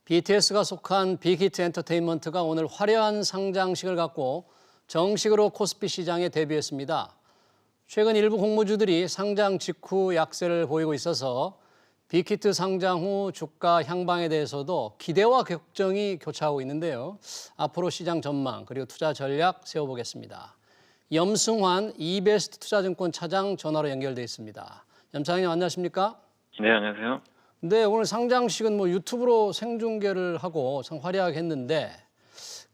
BTS가 속한 빅히트 엔터테인먼트가 오늘 화려한 상장식을 갖고 정식으로 코스피 시장에 데뷔했습니다. 최근 일부 공모주들이 상장 직후 약세를 보이고 있어서 빅히트 상장 후 주가 향방에 대해서도 기대와 걱정이 교차하고 있는데요. 앞으로 시장 전망 그리고 투자 전략 세워보겠습니다. 염승환 이베스트 투자증권 차장 전화로 연결돼 있습니다. 염차장님 안녕하십니까? 네, 안녕하세요. 네, 오늘 상장식은 유튜브로 생중계를 하고 참 화려하게 했는데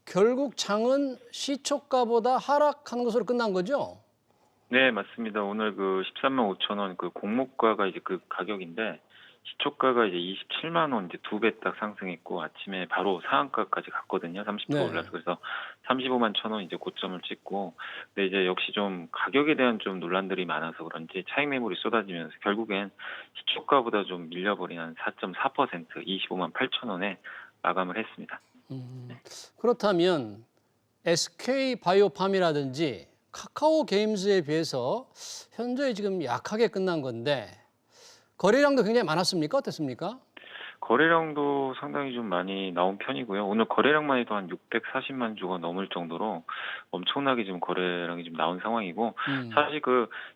결국 장은 시초가보다 하락하는 것으로 끝난 거죠? 네, 맞습니다. 오늘 13만 5천 원 공모가가 이제 그 가격인데 시초가가 이제 27만 원 이제 2배 딱 상승했고 아침에 바로 상한가까지 갔거든요. 30% 네. 올라서 그래서 35만 천 원 이제 고점을 찍고 근데 이제 역시 좀 가격에 대한 좀 논란들이 많아서 그런지 차익 매물이 쏟아지면서 결국엔 시초가보다 좀 밀려버린 한 4.4% 25만 8천 원에 마감을 했습니다. 그렇다면 SK바이오팜이라든지 카카오 게임즈에 비해서 현재 지금 약하게 끝난 건데 거래량도 굉장히 많았습니까? 어땠습니까? 거래량도 상당히 좀 많이 나온 편이고요. 오늘 거래량만 해도 한 640만 주가 넘을 정도로 엄청나게 지금 거래량이 좀 나온 상황이고, 사실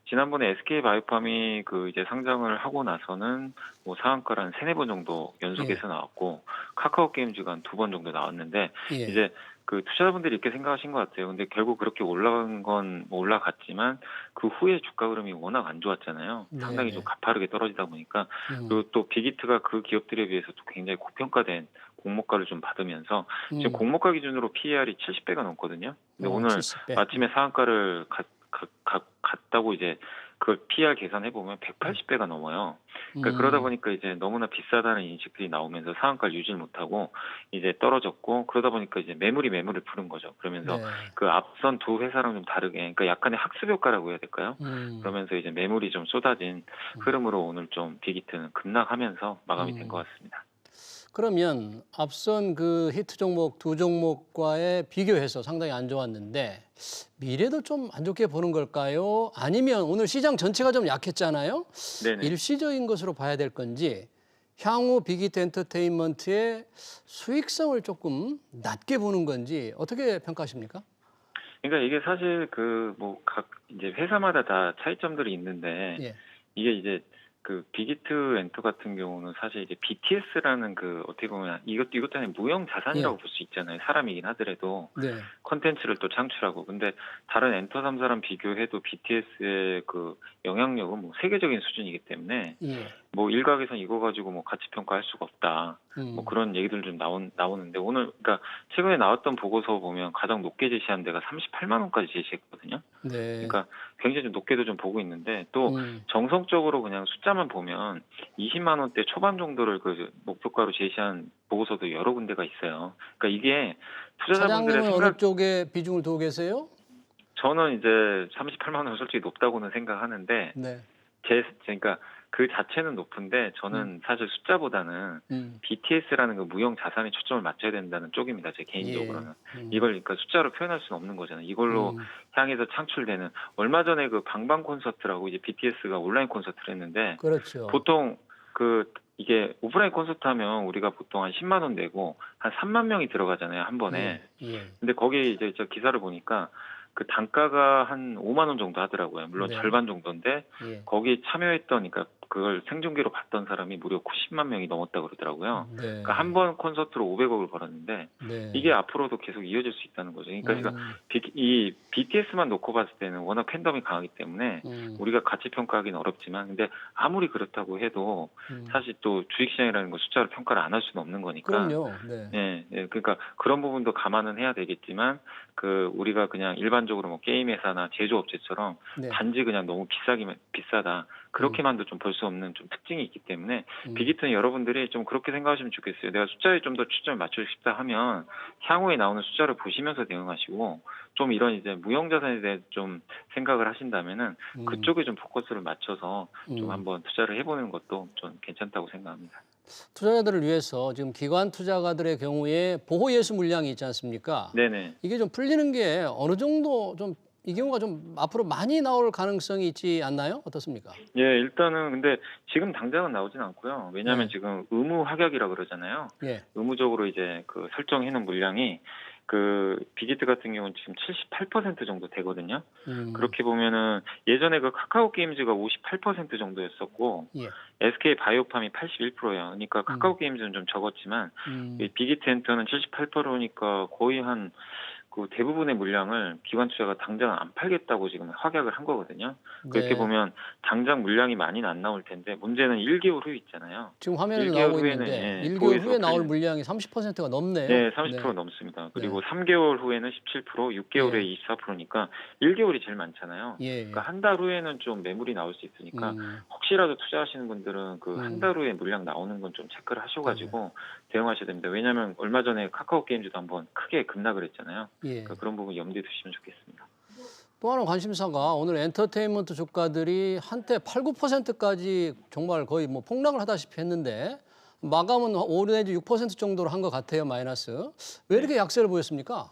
지난번에 SK바이오팜이 이제 상장을 하고 나서는 상한가를 한 3-4번 정도 연속해서 나왔고, 카카오 게임즈가 한 2번 정도 나왔는데, 예. 이제 투자자분들이 이렇게 생각하신 것 같아요. 근데 결국 그렇게 올라간 건 올라갔지만 그 후에 주가 흐름이 워낙 안 좋았잖아요. 상당히 좀 가파르게 떨어지다 보니까 그리고 또 빅히트가 그 기업들에 비해서 또 굉장히 고평가된 공모가를 좀 받으면서 지금 공모가 기준으로 PER이 70배가 넘거든요. 근데 오늘 70배. 아침에 상한가를 갔다고 이제 그걸 PR 계산해 보면 180배가 넘어요. 그러니까 그러다 보니까 이제 너무나 비싸다는 인식들이 나오면서 상한가를 유지를 못하고 이제 떨어졌고 그러다 보니까 이제 매물을 푸는 거죠. 그러면서 네. 앞선 두 회사랑 좀 다르게 그러니까 약간의 학습 효과라고 해야 될까요? 그러면서 이제 매물이 좀 쏟아진 흐름으로 오늘 좀 빅히트는 급락하면서 마감이 된 것 같습니다. 그러면 앞선 그 히트 종목 두 종목과의 비교해서 상당히 안 좋았는데 미래도 좀 안 좋게 보는 걸까요? 아니면 오늘 시장 전체가 좀 약했잖아요. 네네. 일시적인 것으로 봐야 될 건지 향후 빅히트 엔터테인먼트의 수익성을 조금 낮게 보는 건지 어떻게 평가하십니까? 그러니까 이게 사실 각 이제 회사마다 다 차이점들이 있는데 예. 이게 이제 빅히트 엔터 같은 경우는 사실 이제 BTS라는 어떻게 보면 이것도 그냥 무형 자산이라고 예. 볼 수 있잖아요. 사람이긴 하더라도 네. 컨텐츠를 또 창출하고. 근데 다른 엔터 3사람 비교해도 BTS의 영향력은 세계적인 수준이기 때문에 예. 일각에선 이거 가지고 가치 평가할 수가 없다. 그런 얘기들 좀 나오는데 오늘 그러니까 최근에 나왔던 보고서 보면 가장 높게 제시한 데가 38만 원까지 제시했거든요. 네. 그러니까 굉장히 좀 높게도 좀 보고 있는데 또 정성적으로 그냥 숫자만 보면 20만 원대 초반 정도를 목표가로 제시한 보고서도 여러 군데가 있어요. 그러니까 이게 투자자분들의 차장님은 어느 쪽에 비중을 두고 계세요? 저는 이제 38만 원 솔직히 높다고는 생각하는데 네. 그러니까 그 자체는 높은데 저는 사실 숫자보다는 BTS라는 무형 자산에 초점을 맞춰야 된다는 쪽입니다. 제 개인적으로는. 이걸 그러니까 숫자로 표현할 수는 없는 거잖아요. 이걸로 향해서 창출되는 얼마 전에 방방 콘서트라고 이제 BTS가 온라인 콘서트를 했는데 그렇죠. 보통 이게 오프라인 콘서트 하면 우리가 보통 한 10만 원 내고 한 3만 명이 들어가잖아요, 한 번에. 예. 근데 거기에 이제 저 기사를 보니까 단가가 한 5만 원 정도 하더라고요. 물론 네. 절반 정도인데 예. 거기에 참여했던 그러니까 그걸 생중계로 봤던 사람이 무려 90만 명이 넘었다고 그러더라고요. 네. 그러니까 한 번 콘서트로 500억을 벌었는데 네. 이게 앞으로도 계속 이어질 수 있다는 거죠. 그러니까 이 BTS만 놓고 봤을 때는 워낙 팬덤이 강하기 때문에 우리가 가치 평가하기는 어렵지만 근데 아무리 그렇다고 해도 사실 또 주식시장이라는 거 숫자로 평가를 안 할 수는 없는 거니까. 그럼요. 네. 예, 그러니까 그런 부분도 감안은 해야 되겠지만 우리가 그냥 일반적으로 게임 회사나 제조업체처럼 네. 단지 그냥 너무 비싸다 그렇게만도 좀 볼 수 없는 좀 특징이 있기 때문에 빅히트는 여러분들이 좀 그렇게 생각하시면 좋겠어요. 내가 숫자에 좀 더 초점을 맞추고 싶다 하면 향후에 나오는 숫자를 보시면서 대응하시고 좀 이런 이제 무형자산에 대해 좀 생각을 하신다면은 그쪽에 좀 포커스를 맞춰서 좀 한번 투자를 해보는 것도 좀 괜찮다고 생각합니다. 투자자들을 위해서 지금 기관 투자가들의 경우에 보호 예수 물량이 있지 않습니까? 네네. 이게 좀 풀리는 게 어느 정도 좀 이 경우가 좀 앞으로 많이 나올 가능성이 있지 않나요? 어떻습니까? 예, 일단은 근데 지금 당장은 나오진 않고요. 왜냐하면 네. 지금 의무 합약이라 그러잖아요. 예. 의무적으로 이제 그 설정해 놓은 물량이 그 빅히트 같은 경우는 지금 78% 정도 되거든요. 음. 그렇게 보면은 예전에 그 카카오 게임즈가 58% 정도였었고 예. SK 바이오팜이 81%예요. 그러니까 카카오 게임즈는 좀 적었지만 이 음. 빅히트 엔터는 78%니까 거의 한 그 대부분의 물량을 기관 투자가 당장 안 팔겠다고 지금 확약을 한 거거든요. 그렇게 네. 보면 당장 물량이 많이는 안 나올 텐데 문제는 1개월 후 있잖아요. 지금 화면에도 1개월 나오고 후에는 있는데 예, 1개월 도에서 후에 나올 팔리는 물량이 30%가 넘네요. 네, 30% 네. 넘습니다. 네. 그리고 3개월 후에는 17%, 6개월에 예. 24%니까 1개월이 제일 많잖아요. 그러니까 예예. 한 달 후에는 좀 매물이 나올 수 있으니까 음. 혹시라도 투자하시는 분들은 그 한 음. 달 후에 물량 나오는 건 좀 체크를 네. 하셔가지고 대응하셔야 됩니다. 왜냐하면 얼마 전에 카카오 게임즈도 한번 크게 급락을 했잖아요. 예. 그러니까 그런 부분 염두에 두시면 좋겠습니다. 또 하나 관심사가 오늘 엔터테인먼트 주가들이 한때 8~9%까지 정말 거의 뭐 폭락을 하다시피 했는데 마감은 5 내지 6% 정도로 한 것 같아요, 마이너스. 왜 네. 이렇게 약세를 보였습니까?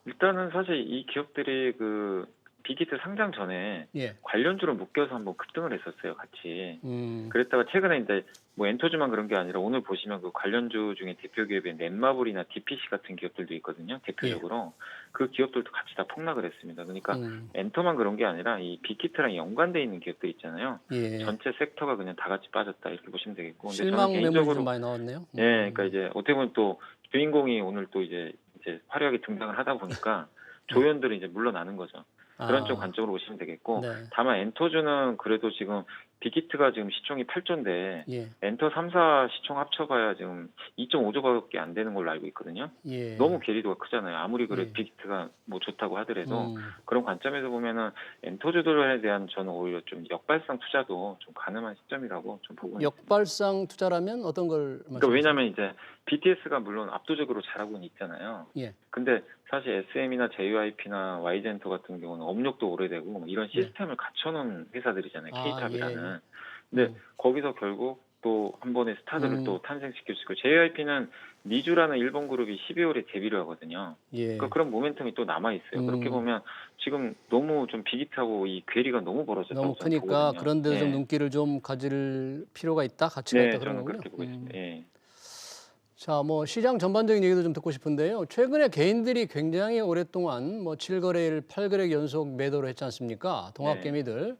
일단은 사실 이 기업들이 그 빅히트 상장 전에 예. 관련주로 묶여서 한번 급등을 했었어요, 같이. 음. 그랬다가 최근에 이제 뭐 엔터주만 그런 게 아니라 오늘 보시면 그 관련주 중에 대표 기업인 넷마블이나 DPC 같은 기업들도 있거든요, 예. 대표적으로. 그 기업들도 같이 다 폭락을 했습니다. 그러니까 음. 엔터만 그런 게 아니라 이 빅히트랑 연관돼 있는 기업들 있잖아요. 예. 전체 섹터가 그냥 다 같이 빠졌다 이렇게 보시면 되겠고. 근데 저는 실망 매물이 좀 개인적으로 많이 나왔네요. 예, 그러니까 이제 어떻게 보면 또 주인공이 오늘 또 이제 화려하게 등장을 하다 보니까 예. 조연들은 이제 물러나는 거죠. 그런 쪽 아. 관점으로 보시면 되겠고, 네. 다만 엔터주는 그래도 지금 빅히트가 지금 시총이 8조인데 예. 엔터 3사 시총 합쳐봐야 지금 2.5조밖에 안 되는 걸로 알고 있거든요. 예. 너무 괴리도가 크잖아요. 아무리 그래도 예. 빅히트가 뭐 좋다고 하더라도 음. 그런 관점에서 보면은 엔터주들에 대한 저는 오히려 좀 역발상 투자도 좀 가능한 시점이라고 좀 보고 있습니다. 역발상 투자라면 어떤 걸 그러니까 말씀하세요? 왜냐하면 이제 BTS가 물론 압도적으로 잘하고는 있잖아요. 예. 근데 사실 SM이나 JYP나 Y젠터 같은 경우는 업력도 오래되고 뭐 이런 네. 시스템을 갖춰놓은 회사들이잖아요. 아, 예. K탑이라는. 근데 음. 거기서 결국 또 한 번의 스타들을 음. 또 탄생시킬 수 있고 JYP는 미주라는 일본 그룹이 12월에 데뷔를 하거든요. 그러니까 예. 그런 모멘텀이 또 남아 있어요. 그렇게 음. 보면 지금 너무 좀 비기타고 이 괴리가 너무 벌어졌다고 너무 저는 크니까 보거든요. 그런 데서 좀 예. 눈길을 좀 가질 필요가 있다, 가치가 있다 네, 그런 저는 거군요. 그렇게 보고 있습니다. 예. 자, 뭐 시장 전반적인 얘기도 좀 듣고 싶은데요. 최근에 개인들이 굉장히 오랫동안 뭐 7거래일, 8거래 연속 매도를 했지 않습니까? 네. 동학개미들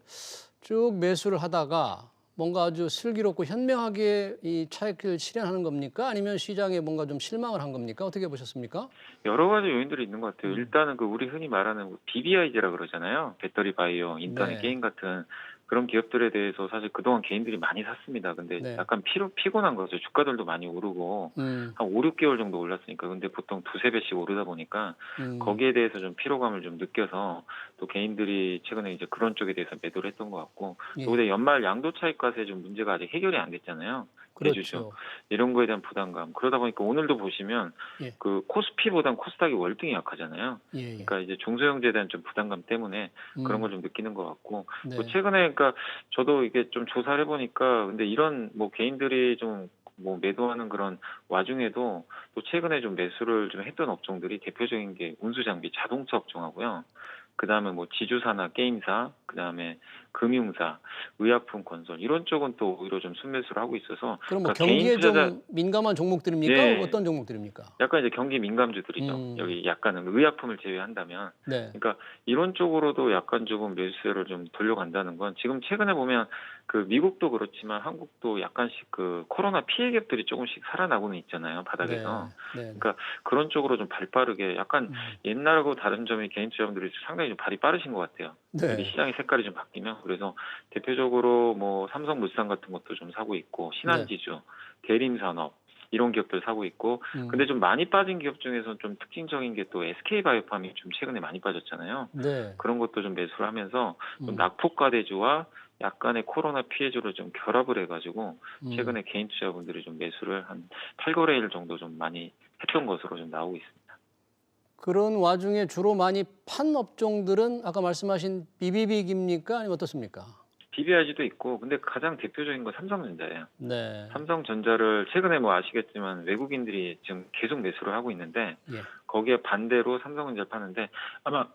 쭉 매수를 하다가 뭔가 아주 슬기롭고 현명하게 이 차익을 실현하는 겁니까? 아니면 시장에 뭔가 좀 실망을 한 겁니까? 어떻게 보셨습니까? 여러 가지 요인들이 있는 것 같아요. 음. 일단은 그 우리 흔히 말하는 BBIG라 그러잖아요. 배터리 바이오, 인터넷 네. 게임 같은 그런 기업들에 대해서 사실 그동안 개인들이 많이 샀습니다. 근데 네. 약간 피곤한 거죠. 주가들도 많이 오르고 음. 한 5, 6개월 정도 올랐으니까. 근데 보통 두세 배씩 오르다 보니까 음. 거기에 대해서 좀 피로감을 좀 느껴서 또 개인들이 최근에 이제 그런 쪽에 대해서 매도를 했던 것 같고, 또 예. 근데 연말 양도 차익과세 좀 문제가 아직 해결이 안 됐잖아요. 대주주. 그렇죠. 이런 거에 대한 부담감. 그러다 보니까 오늘도 보시면 예. 그 코스피보단 코스닥이 월등히 약하잖아요. 예, 예. 그러니까 이제 중소형제에 대한 좀 부담감 때문에 그런 음. 걸 좀 느끼는 것 같고, 또 네. 최근에 그러니까 저도 이게 좀 조사를 해보니까 근데 이런 뭐 개인들이 좀 뭐 매도하는 그런 와중에도 또 최근에 좀 매수를 좀 했던 업종들이 대표적인 게 운수장비, 자동차 업종하고요. 그 다음에 뭐 지주사나 게임사, 그 다음에 금융사, 의약품 건설 이런 쪽은 또 오히려 좀 순매수를 하고 있어서, 그럼 뭐 그러니까 개인 경기에 투자자 좀 민감한 종목들입니까? 예, 어떤 종목들입니까? 약간 이제 경기 민감주들이죠. 음. 여기 약간은 의약품을 제외한다면. 네. 그러니까 이런 쪽으로도 약간 조금 매수세를 좀 돌려간다는 건 지금 최근에 보면 그 미국도 그렇지만 한국도 약간씩 그 코로나 피해 ገብ들이 조금씩 살아나고는 있잖아요. 네. 바닥에서. 네. 그러니까 그런 쪽으로 좀 발빠르게 약간 음. 옛날하고 다른 점이 개인 투자분들이 상당히 좀 발이 빠르신 것 같아요. 여기 네. 시장의 색깔이 좀 바뀌면. 그래서 대표적으로 뭐 삼성물산 같은 것도 좀 사고 있고, 네. 신한지주, 대림산업 이런 기업들 사고 있고, 근데 음. 좀 많이 빠진 기업 중에서는 좀 특징적인 게 또 SK바이오팜이 좀 최근에 많이 빠졌잖아요. 네. 그런 것도 좀 매수를 하면서 좀 음. 낙폭과대주와 약간의 코로나 피해주를 좀 결합을 해가지고 음. 최근에 개인 투자분들이 좀 매수를 한 8거래일 정도 좀 많이 했던 것으로 좀 나오고 있습니다. 그런 와중에 주로 많이 판 업종들은 아까 말씀하신 비비빅입니까? 아니면 어떻습니까? BBIG도 있고, 근데 가장 대표적인 건 삼성전자예요. 네. 삼성전자를 최근에 뭐 아시겠지만 외국인들이 지금 계속 매수를 하고 있는데, 예. 거기에 반대로 삼성전자를 파는데 아마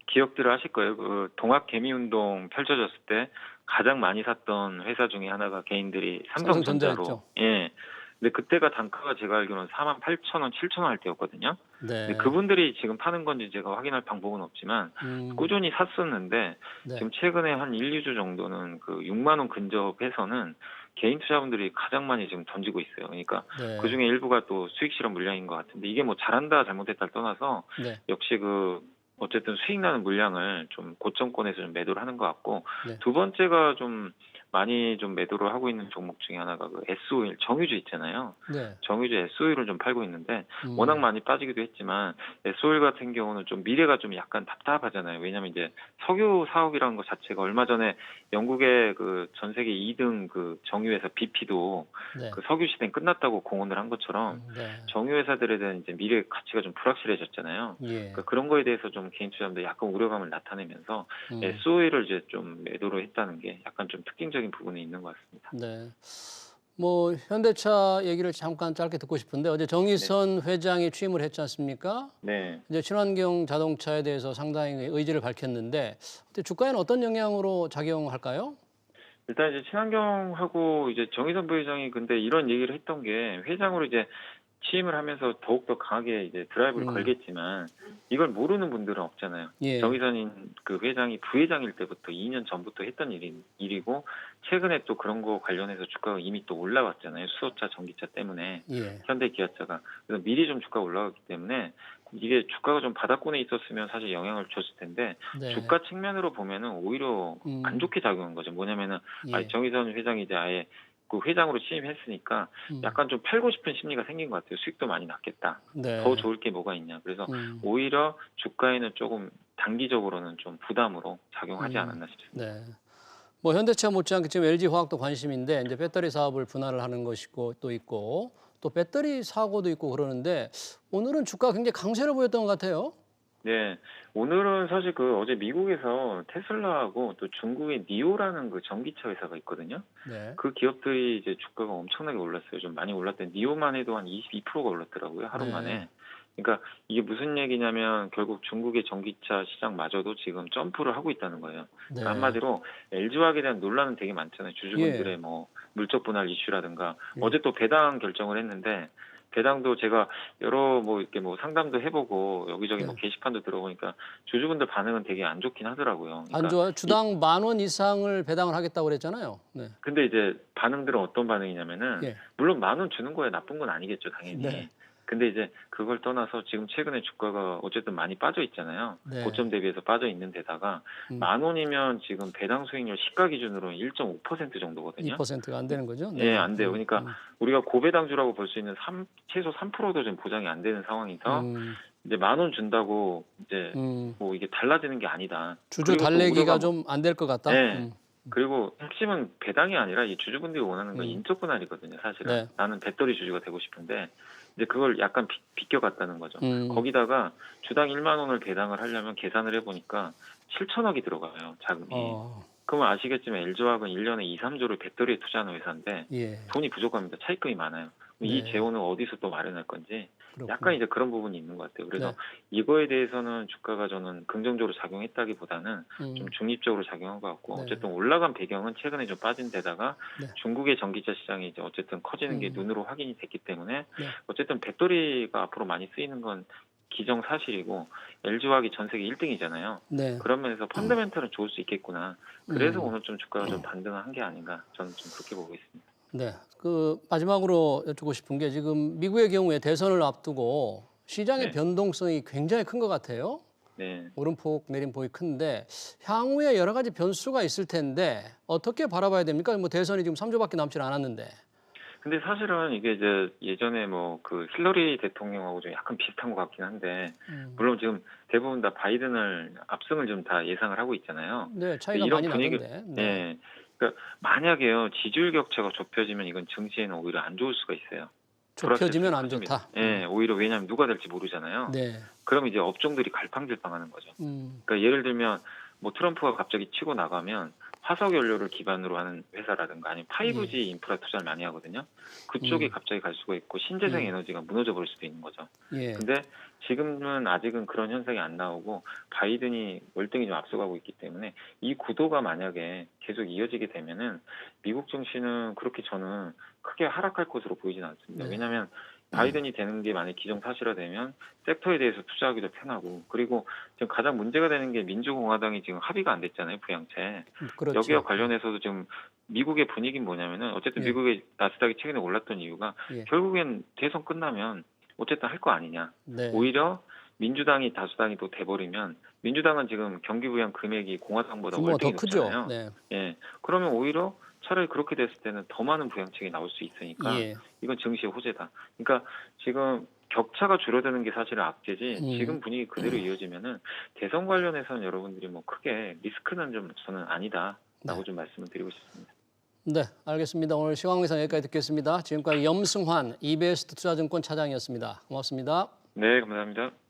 기억들을 하실 거예요. 그 동학 개미 운동 펼쳐졌을 때 가장 많이 샀던 회사 중에 하나가 개인들이 삼성전자로. 삼성전자였죠. 예. 근데 그때가 단가가 제가 알기로는 48,000원, 7,000원 할 때였거든요. 네. 근데 그분들이 지금 파는 건지 제가 확인할 방법은 없지만 꾸준히 샀었는데 네. 지금 최근에 한 1, 2주 정도는 그 6만 원 근접해서는 개인 투자분들이 가장 많이 지금 던지고 있어요. 그러니까 네. 그 중에 일부가 또 수익 실험 물량인 것 같은데 이게 뭐 잘한다 잘못했다를 떠나서 네. 역시 그 어쨌든 수익 나는 물량을 좀 고점권에서 좀 매도를 하는 것 같고 네. 두 번째가 좀 많이 좀 매도를 하고 있는 종목 중에 하나가 그 SO일 정유주 있잖아요. 네. 정유주 SO일을 좀 팔고 있는데 음. 워낙 많이 빠지기도 했지만 SO일 같은 경우는 좀 미래가 좀 약간 답답하잖아요. 왜냐하면 이제 석유 사업이라는 것 자체가 얼마 전에 영국의 그 전 세계 2등 그 정유회사 BP도 네. 그 석유 시대는 끝났다고 공언을 한 것처럼 네. 정유회사들에 대한 이제 미래 가치가 좀 불확실해졌잖아요. 예. 그러니까 그런 거에 대해서 좀 개인 투자자들 약간 우려감을 나타내면서 SO일을 이제 좀 매도를 했다는 게 약간 좀 특징적인 부분이 있는 것 같습니다. 네. 뭐 현대차 얘기를 잠깐 짧게 듣고 싶은데 어제 정의선 회장이 취임을 했지 않습니까? 네. 이제 친환경 자동차에 대해서 상당히 의지를 밝혔는데 주가에는 어떤 영향으로 작용할까요? 일단 이제 친환경하고 이제 정의선 부회장이 근데 이런 얘기를 했던 게 회장으로 이제 취임을 하면서 더욱더 강하게 이제 드라이브를 걸겠지만 이걸 모르는 분들은 없잖아요. 예. 정의선인 그 회장이 부회장일 때부터 2년 전부터 했던 일이고 최근에 또 그런 거 관련해서 주가가 이미 또 올라왔잖아요. 수소차, 전기차 때문에 예. 현대, 기아차가 그래서 미리 좀 주가가 올라갔기 때문에 이게 주가가 좀 바닥권에 있었으면 사실 영향을 줬을 텐데 네. 주가 측면으로 보면은 오히려 안 좋게 작용한 거죠. 뭐냐면은 예. 정의선 회장이 이제 아예 그 회장으로 취임했으니까 약간 좀 팔고 싶은 심리가 생긴 것 같아요. 수익도 많이 났겠다. 네. 더 좋을 게 뭐가 있냐. 그래서 오히려 주가에는 조금 단기적으로는 좀 부담으로 작용하지 않았나 싶습니다. 네. 뭐 현대차 못지않게 지금 LG화학도 관심인데 이제 배터리 사업을 분할을 하는 것이고 또 있고 또 배터리 사고도 있고 그러는데 오늘은 주가 굉장히 강세를 보였던 것 같아요. 네, 오늘은 사실 그 어제 미국에서 테슬라하고 또 중국의 니오라는 그 전기차 회사가 있거든요. 네. 그 기업들이 이제 주가가 엄청나게 올랐어요. 좀 많이 올랐대. 니오만 해도 한 22%가 올랐더라고요. 하루 네. 만에. 그러니까 이게 무슨 얘기냐면 결국 중국의 전기차 시장마저도 지금 점프를 하고 있다는 거예요. 네. 그러니까 한마디로 LG화학에 대한 논란은 되게 많잖아요. 주주분들의 예. 뭐 물적 분할 이슈라든가 예. 어제 또 배당 결정을 했는데 배당도 제가 여러 뭐 이렇게 뭐 상담도 해보고 여기저기 네. 뭐 게시판도 들어보니까 주주분들 반응은 되게 안 좋긴 하더라고요. 안 그러니까 좋아요. 주당 10,000원 이상을 배당을 하겠다고 그랬잖아요. 네. 근데 이제 반응들은 어떤 반응이냐면은 예. 물론 10,000원 주는 거에 나쁜 건 아니겠죠, 당연히. 네. 근데 이제 그걸 떠나서 지금 최근에 주가가 어쨌든 많이 빠져 있잖아요. 네. 고점 대비해서 빠져 있는 데다가 10,000원이면 지금 배당 수익률 시가 기준으로는 1.5% 정도거든요. 2%가 안 되는 거죠? 네, 안 돼요. 그러니까 우리가 고배당주라고 볼 수 있는 최소 3%도 좀 보장이 안 되는 상황이서 이제 10,000원 준다고 이제 뭐 이게 달라지는 게 아니다. 주주 그리고 또 달래기가 우려가 좀 안 될 것 같다. 네. 그리고 핵심은 배당이 아니라 이 주주분들이 원하는 건 인적 분할이거든요, 사실은. 네. 나는 배터리 주주가 되고 싶은데 이제 그걸 약간 비껴갔다는 거죠. 음. 거기다가 주당 1만 원을 배당을 하려면 계산을 해보니까 7천억이 들어가요, 자금이. 그러면 아시겠지만 LG화학은 1년에 2, 3조를 배터리에 투자하는 회사인데 예. 돈이 부족합니다. 차입금이 많아요. 이 네. 재원은 어디서 또 마련할 건지 그렇군요. 약간 이제 그런 부분이 있는 것 같아요. 그래서 네. 이거에 대해서는 주가가 저는 긍정적으로 작용했다기보다는 좀 중립적으로 작용한 것 같고 네. 어쨌든 올라간 배경은 최근에 좀 빠진 데다가 네. 중국의 전기차 시장이 이제 어쨌든 커지는 게 눈으로 확인이 됐기 때문에 네. 어쨌든 배터리가 앞으로 많이 쓰이는 건 기정사실이고 LG화학이 전 세계 1등이잖아요. 네. 그런 면에서 펀더멘털은 좋을 수 있겠구나. 그래서 오늘 좀 주가가 좀 반등한 게 아닌가 저는 좀 그렇게 보고 있습니다. 네. 그 마지막으로 여쭙고 싶은 게 지금 미국의 경우에 대선을 앞두고 시장의 네. 변동성이 굉장히 큰 것 같아요. 네. 오름폭, 내림폭이 큰데 향후에 여러 가지 변수가 있을 텐데 어떻게 바라봐야 됩니까? 뭐 대선이 지금 3주밖에 남지 않았는데. 근데 사실은 이게 이제 예전에 뭐 그 힐러리 대통령하고 좀 약간 비슷한 것 같긴 한데 물론 지금 대부분 다 바이든을 압승을 좀 다 예상을 하고 있잖아요. 네, 차이가 이런 많이 분위기, 나던데. 네. 네. 그러니까 만약에요 지지율 격차가 좁혀지면 이건 증시에는 오히려 안 좋을 수가 있어요. 좁혀지면 안 커집니다. 좋다. 네, 오히려 왜냐하면 누가 될지 모르잖아요. 네. 그럼 이제 업종들이 갈팡질팡하는 거죠. 그러니까 예를 들면 뭐 트럼프가 갑자기 치고 나가면 화석 연료를 기반으로 하는 회사라든가 아니면 5G 예. 인프라 투자를 많이 하거든요. 그쪽이 갑자기 갈 수가 있고 신재생 에너지가 무너져 버릴 수도 있는 거죠. 예. 근데 지금은 아직은 그런 현상이 안 나오고 바이든이 월등히 좀 앞서가고 있기 때문에 이 구도가 만약에 계속 이어지게 되면은 미국 증시는 그렇게 저는 크게 하락할 것으로 보이지는 않습니다. 네. 왜냐하면 바이든이 되는 게 만약 기정사실화되면 섹터에 대해서 투자하기도 편하고 그리고 지금 가장 문제가 되는 게 민주공화당이 지금 합의가 안 됐잖아요, 부양책. 그렇죠. 여기와 관련해서도 지금 미국의 분위기는 뭐냐면은 어쨌든 예. 미국의 나스닥이 최근에 올랐던 이유가 예. 결국엔 대선 끝나면 어쨌든 할 거 아니냐. 네. 오히려 민주당이 다수당이 또 돼버리면 민주당은 지금 경기 부양 금액이 공화당보다 규모가 더 월등히 크죠. 높잖아요. 네. 예, 그러면 오히려 차라리 그렇게 됐을 때는 더 많은 부양책이 나올 수 있으니까 예. 이건 증시의 호재다. 그러니까 지금 격차가 줄어드는 게 사실은 악재지 지금 분위기 그대로 이어지면은 대선 관련해서는 여러분들이 뭐 크게 리스크는 좀 저는 아니다라고 네. 좀 말씀을 드리고 싶습니다. 네, 알겠습니다. 오늘 시황회상 여기까지 듣겠습니다. 지금까지 염승환 EBS 투자증권 차장이었습니다. 고맙습니다. 네, 감사합니다.